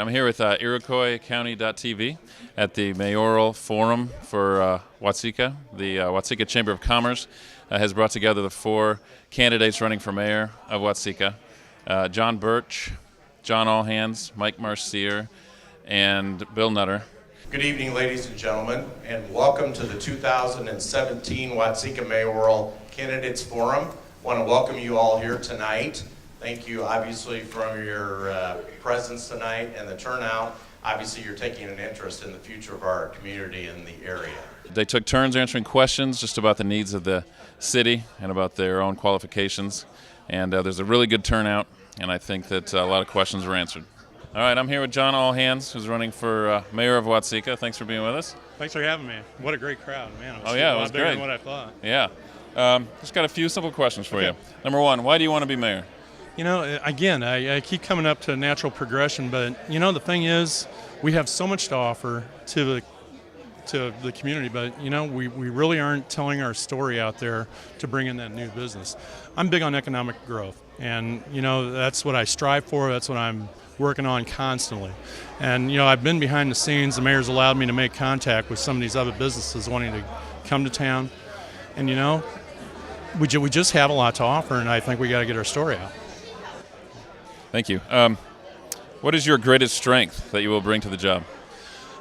I'm here with IroquoisCounty.tv at the Mayoral Forum for Watseka. The Watseka Chamber of Commerce has brought together the 4 candidates running for mayor of Watseka. John Burch, John Allhands, Mike Marcier, and Bill Nutter. Good evening, ladies and gentlemen, and welcome to the 2017 Watseka Mayoral Candidates Forum. I want to welcome you all here tonight. Thank you, obviously, for your presence tonight and the turnout. Obviously, you're taking an interest in the future of our community and the area. They took turns answering questions just about the needs of the city and about their own qualifications. And there's a really good turnout, and I think that a lot of questions were answered. All right, I'm here with John Allhands, who's running for mayor of Watseka. Thanks for being with us. Thanks for having me. What a great crowd, man. Oh yeah, it was bigger great. Than what I thought. Yeah. Just got a few simple questions for you. Number 1, why do you want to be mayor? You know, again, I keep coming up to natural progression, but you know, the thing is, we have so much to offer to the community, but you know, we really aren't telling our story out there to bring in that new business. I'm big on economic growth, and you know, that's what I strive for. That's what I'm working on constantly. And you know, I've been behind the scenes. The mayor's allowed me to make contact with some of these other businesses wanting to come to town, and you know, we just have a lot to offer, and I think we got to get our story out. Thank you. What is your greatest strength that you will bring to the job?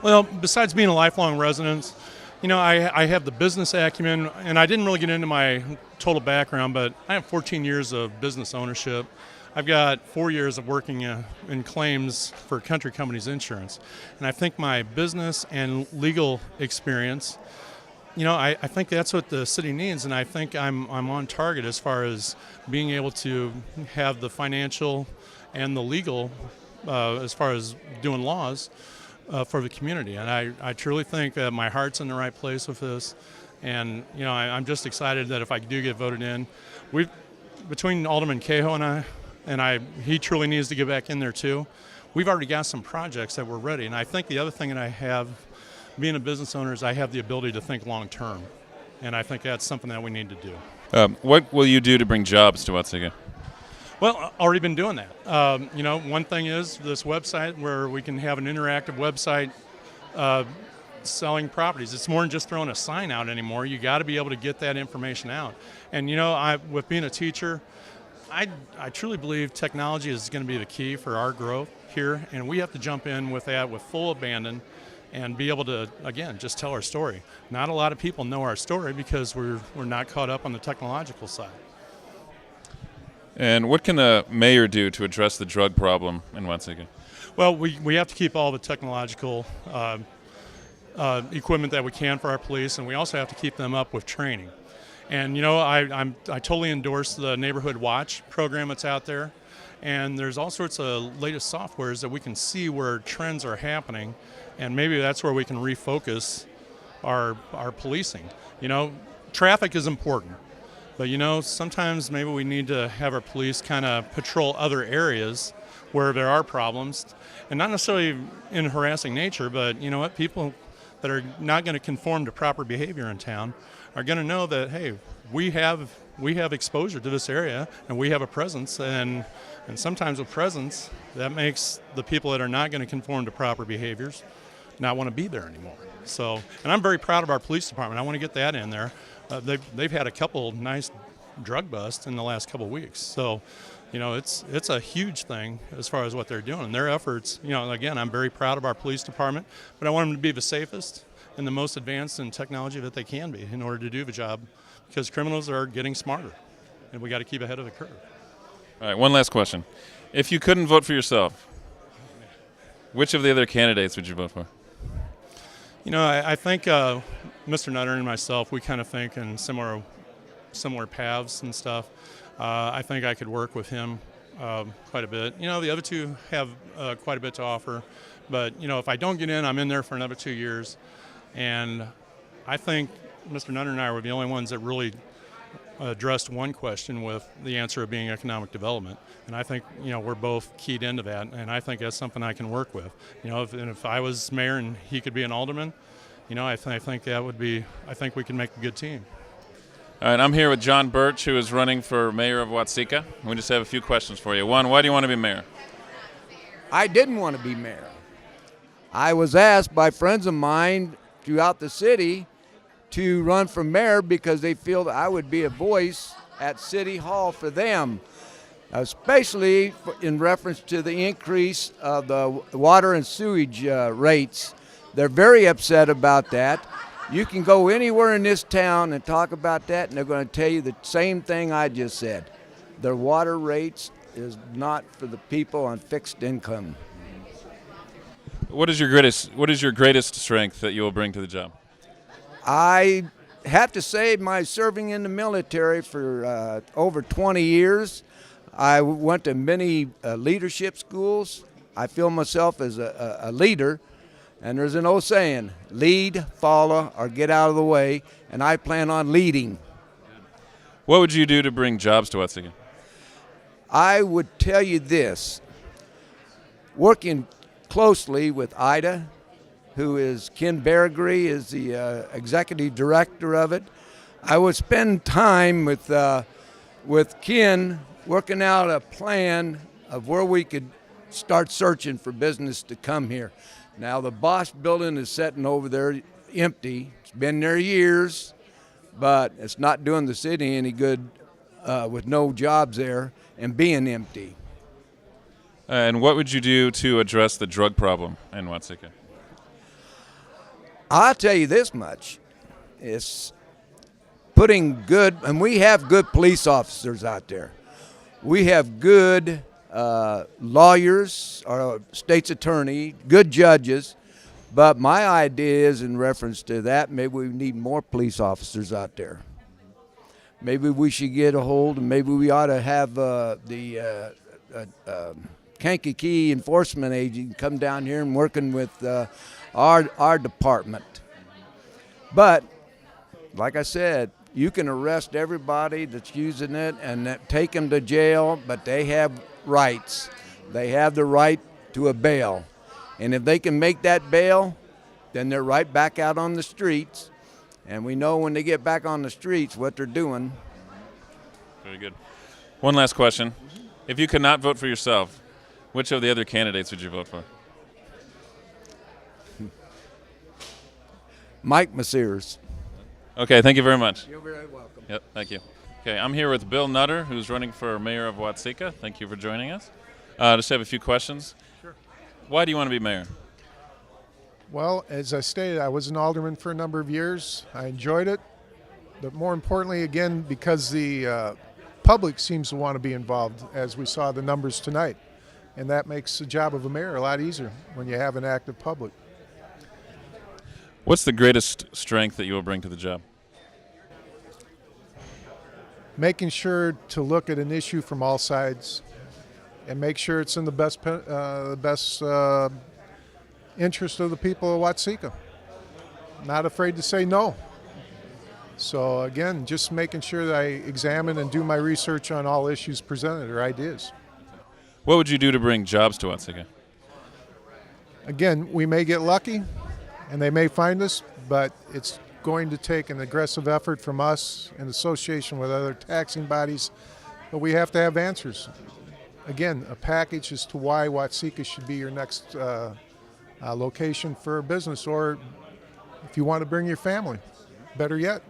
Well, besides being a lifelong resident, you know, I have the business acumen, and I didn't really get into my total background, but I have 14 years of business ownership. I've got 4 years of working in claims for country companies' insurance, and I think my business and legal experience, you know, I think that's what the city needs, and I think I'm on target as far as being able to have the financial and the legal as far as doing laws for the community. And I truly think that my heart's in the right place with this, and you know, I'm just excited that if I do get voted in, between Alderman Cahill and I, he truly needs to get back in there too. We've already got some projects that we're ready, and I think the other thing that I have, being a business owner, is I have the ability to think long term, and I think that's something that we need to do. What will you do to bring jobs to Watseka? Well, already been doing that. You know, one thing is this website where we can have an interactive website selling properties. It's more than just throwing a sign out anymore. You got to be able to get that information out. And you know, with being a teacher, I truly believe technology is going to be the key for our growth here, and we have to jump in with that with full abandon and be able to, again, just tell our story. Not a lot of people know our story because we're not caught up on the technological side. And what can the mayor do to address the drug problem in Watseka? Well, we have to keep all the technological equipment that we can for our police, and we also have to keep them up with training. And you know, I totally endorse the Neighborhood Watch program that's out there, and there's all sorts of latest softwares that we can see where trends are happening, and maybe that's where we can refocus our policing. You know, traffic is important, but you know, sometimes maybe we need to have our police kind of patrol other areas where there are problems, and not necessarily in harassing nature, but you know what, people that are not going to conform to proper behavior in town are going to know that, hey, we have exposure to this area, and we have a presence, and sometimes with presence, that makes the people that are not going to conform to proper behaviors not want to be there anymore. So, and I'm very proud of our police department. I want to get that in there. They've had a couple nice drug busts in the last couple weeks. So, you know, it's a huge thing as far as what they're doing. Their efforts, you know, again, I'm very proud of our police department, but I want them to be the safest and the most advanced in technology that they can be in order to do the job, because criminals are getting smarter, and we got to keep ahead of the curve. All right, one last question. If you couldn't vote for yourself, which of the other candidates would you vote for? You know, I think Mr. Nutter and myself, we kind of think in similar paths and stuff. I think I could work with him quite a bit. You know, the other two have quite a bit to offer, but you know, if I don't get in, I'm in there for another 2 years, and I think Mr. Nutter and I were the only ones that really addressed one question with the answer of being economic development, and I think, you know, we're both keyed into that, and I think that's something I can work with. You know, if I was mayor and he could be an alderman, you know, I think that would be, I think we can make a good team. All right, I'm here with John Burch, who is running for mayor of Watseka. We just have a few questions for you. One, why do you want to be mayor? I didn't want to be mayor. I was asked by friends of mine throughout the city to run for mayor because they feel that I would be a voice at City Hall for them, especially in reference to the increase of the water and sewage rates. They're very upset about that. You can go anywhere in this town and talk about that, and they're going to tell you the same thing I just said. Their water rates is not for the people on fixed income. What is your greatest strength that you will bring to the job? I have to say, my serving in the military for over 20 years, I went to many leadership schools. I feel myself as a leader, and there's an old saying, lead, follow, or get out of the way, and I plan on leading. What would you do to bring jobs to Watseka? I would tell you this, working closely with Ida, who is Ken Berrigree, is the executive director of it. I would spend time with Ken working out a plan of where we could start searching for business to come here. Now the Bosch building is sitting over there empty. It's been there years, but it's not doing the city any good with no jobs there and being empty. And what would you do to address the drug problem in Watseka? I'll tell you this much. It's putting good, and we have good police officers out there. We have good lawyers, or state's attorney, good judges. But my idea is in reference to that, maybe we need more police officers out there. Maybe we should get a hold, and maybe we ought to have the Kankakee enforcement agent come down here and working with our department. But like I said, you can arrest everybody that's using it and take them to jail, but they have rights. They have the right to a bail. And if they can make that bail, then they're right back out on the streets. And we know when they get back on the streets what they're doing. Very good. One last question. If you could not vote for yourself, which of the other candidates would you vote for? Mike Mercier. Okay, thank you very much. You're very welcome. Yep, thank you. Okay, I'm here with Bill Nutter, who's running for mayor of Watseka. Thank you for joining us. Just have a few questions. Sure. Why do you want to be mayor? Well, as I stated, I was an alderman for a number of years. I enjoyed it, but more importantly, again, because the public seems to want to be involved, as we saw the numbers tonight. And that makes the job of a mayor a lot easier when you have an active public. What's the greatest strength that you will bring to the job? Making sure to look at an issue from all sides and make sure it's in the best interest of the people of Watseka. Not afraid to say no. So again, just making sure that I examine and do my research on all issues presented or ideas. What would you do to bring jobs to Watseka? Again, we may get lucky and they may find us, but it's going to take an aggressive effort from us in association with other taxing bodies, but we have to have answers. Again, a package as to why Watseka should be your next location for a business, or if you want to bring your family, better yet.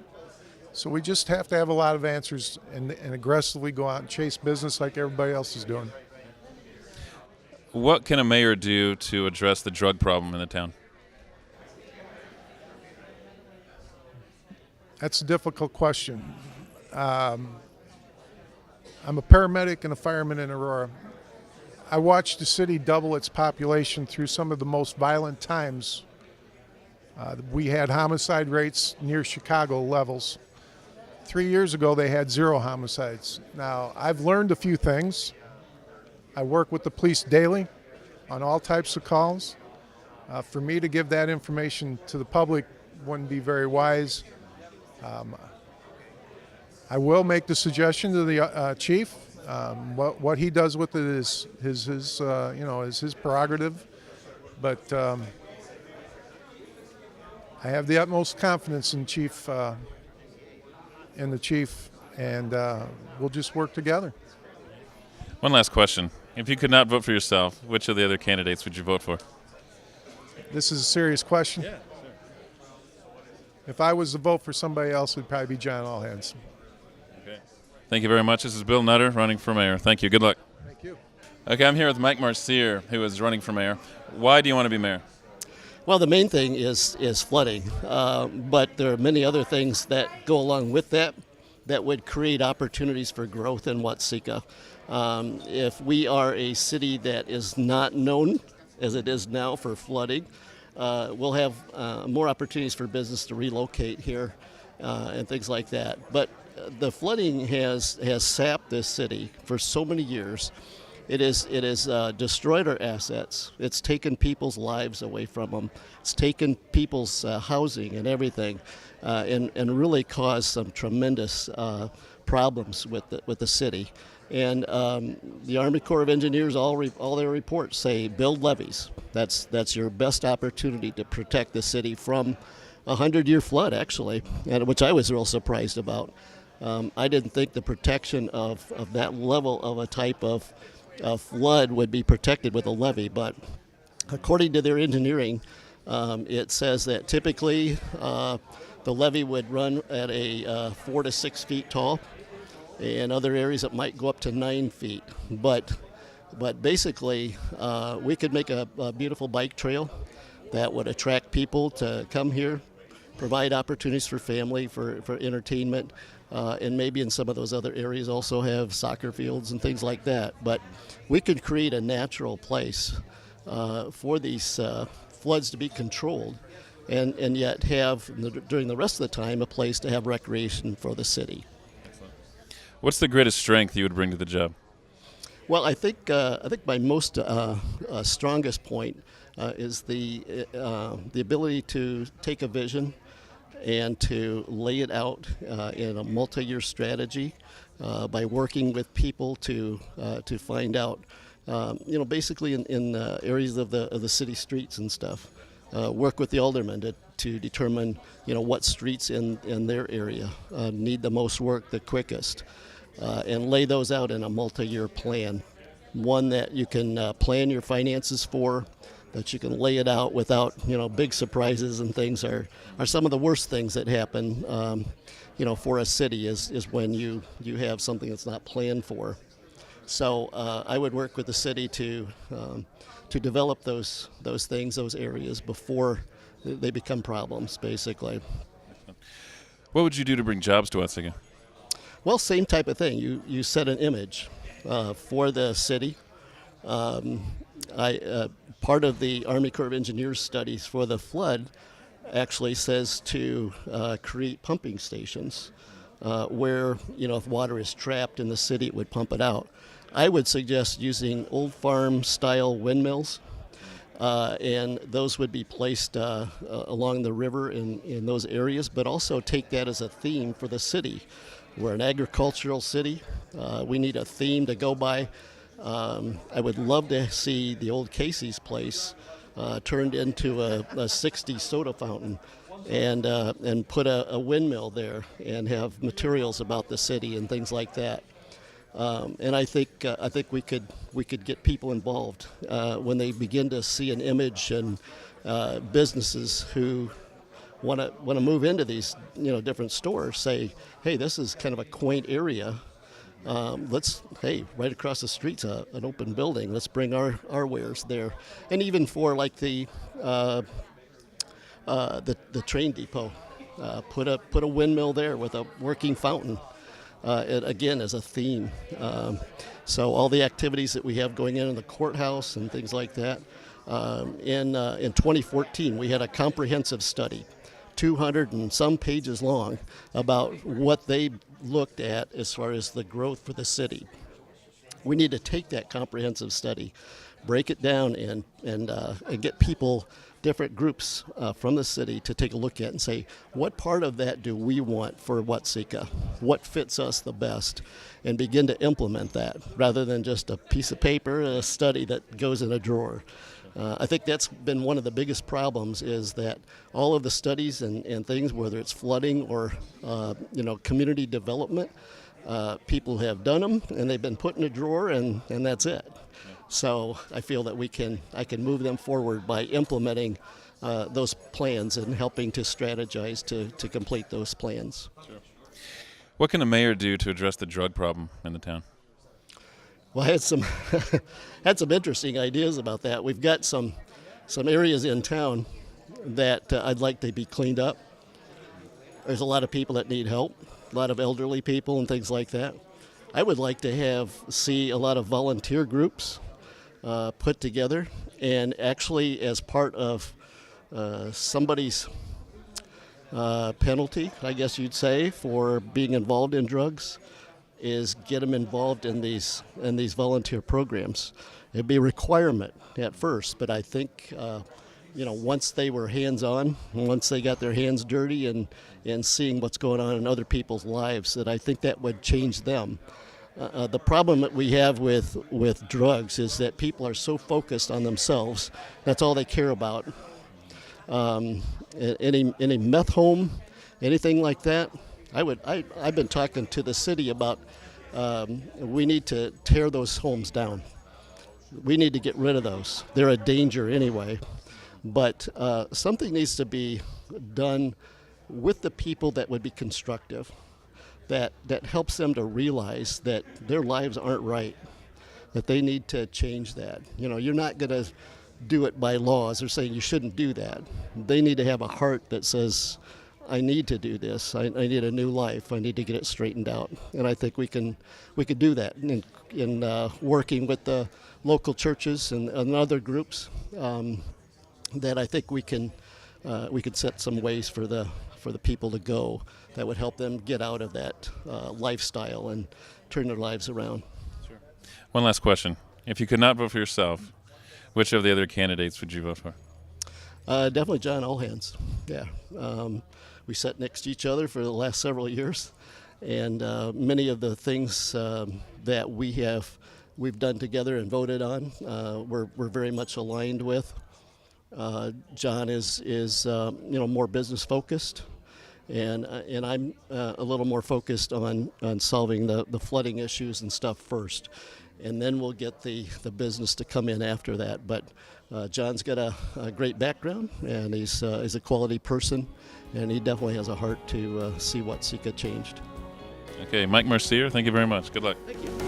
So we just have to have a lot of answers and aggressively go out and chase business like everybody else is doing. What can a mayor do to address the drug problem in the town? That's a difficult question. I'm a paramedic and a fireman in Aurora. I watched the city double its population through some of the most violent times. We had homicide rates near Chicago levels. 3 years ago, they had 0 homicides. Now, I've learned a few things. I work with the police daily on all types of calls. For me to give that information to the public wouldn't be very wise. I will make the suggestion to the chief. What he does with it is his prerogative. But I have the utmost confidence in the chief, and we'll just work together. One last question. If you could not vote for yourself, which of the other candidates would you vote for? This is a serious question. Yeah, sure. If I was to vote for somebody else, it would probably be John Allhands. Okay. Thank you very much. This is Bill Nutter running for mayor. Thank you. Good luck. Thank you. Okay, I'm here with Mike Marcier, who is running for mayor. Why do you want to be mayor? Well, the main thing is flooding, but there are many other things that go along with that would create opportunities for growth in Watseka. If we are a city that is not known as it is now for flooding, we'll have more opportunities for business to relocate here and things like that. But the flooding has sapped this city for so many years. It has destroyed our assets. It's taken people's lives away from them. It's taken people's housing and everything, and really caused some tremendous problems with the city. And the Army Corps of Engineers, all their reports say build levees. That's your best opportunity to protect the city from a 100-year flood, actually, and which I was real surprised about. I didn't think the protection of that level of a type of flood would be protected with a levee, but according to their engineering, it says that typically the levee would run at a 4 to 6 feet tall. In other areas, it might go up to 9 feet. But basically, we could make a beautiful bike trail that would attract people to come here, provide opportunities for family, for entertainment, and maybe in some of those other areas also have soccer fields and things like that. But we could create a natural place for these floods to be controlled, and yet have, during the rest of the time, a place to have recreation for the city. What's the greatest strength you would bring to the job? Well, I think my most strongest point is the ability to take a vision and to lay it out in a multi-year strategy by working with people to find out, basically in areas of the city streets and stuff. Work with the aldermen to determine, what streets in their area need the most work the quickest, and lay those out in a multi-year plan, one that you can plan your finances for, that you can lay it out without, big surprises and things are some of the worst things that happen, for a city is when you have something that's not planned for. So I would work with the city to develop those things, those areas before they become problems, basically. What would you do to bring jobs to Watseka? Well, same type of thing. You set an image for the city. Part of the Army Corps of Engineers studies for the flood actually says to create pumping stations where, if water is trapped in the city, it would pump it out. I would suggest using old farm style windmills, and those would be placed along the river in those areas, but also take that as a theme for the city. We're an agricultural city. We need a theme to go by. I would love to see the old Casey's place turned into a 60s soda fountain, and put a windmill there and have materials about the city and things like that. And I think we could get people involved when they begin to see an image, and businesses who want to move into these different stores say, hey, this is kind of a quaint area. Right across the street's an open building. Let's bring our wares there. And even for like the train depot, put a windmill there with a working fountain. It again is a theme. So all the activities that we have going in the courthouse and things like that. In 2014, we had a comprehensive study, 200 and some pages long, about what they looked at as far as the growth for the city. We need to take that comprehensive study, break it down, and get people, different groups from the city to take a look at and say, what part of that do we want for Watseka? What fits us the best? And begin to implement that rather than just a piece of paper, a study that goes in a drawer. I think that's been one of the biggest problems, is that all of the studies and things, whether it's flooding or community development, people have done them and they've been put in a drawer and that's it. So I feel that I can move them forward by implementing those plans and helping to strategize to complete those plans. What can the mayor do to address the drug problem in the town? Well, I had some had some interesting ideas about that. We've got some areas in town that I'd like to be cleaned up. There's a lot of people that need help, a lot of elderly people and things like that. I would like to see a lot of volunteer groups put together, and actually as part of somebody's penalty, I guess you'd say, for being involved in drugs, is get them involved in these volunteer programs. It'd be a requirement at first, but I think once they were hands-on, once they got their hands dirty and seeing what's going on in other people's lives, that I think that would change them. The problem that we have with drugs is that people are so focused on themselves. That's all they care about. Any meth home, anything like that, I've been talking to the city about we need to tear those homes down. We need to get rid of those. They're a danger anyway. But something needs to be done with the people that would be constructive, that helps them to realize that their lives aren't right, that they need to change that. You're not going to do it by laws or saying you shouldn't do that. They need to have a heart that says, I need to do this. I need a new life. I need to get it straightened out. And I think we could do that in working with the local churches and other groups. That I think we could set some ways for the people to go that would help them get out of that lifestyle and turn their lives around. Sure. One last question: if you could not vote for yourself, which of the other candidates would you vote for? Definitely John Allhands. Yeah, we sat next to each other for the last several years, and many of the things that we've done together and voted on, we're very much aligned with. John is more business focused, and I'm a little more focused on solving the flooding issues and stuff first, and then we'll get the business to come in after that. But John's got a great background, and he's a quality person, and he definitely has a heart to see Watseka changed. Okay, Mike Mercier, thank you very much. Good luck. Thank you.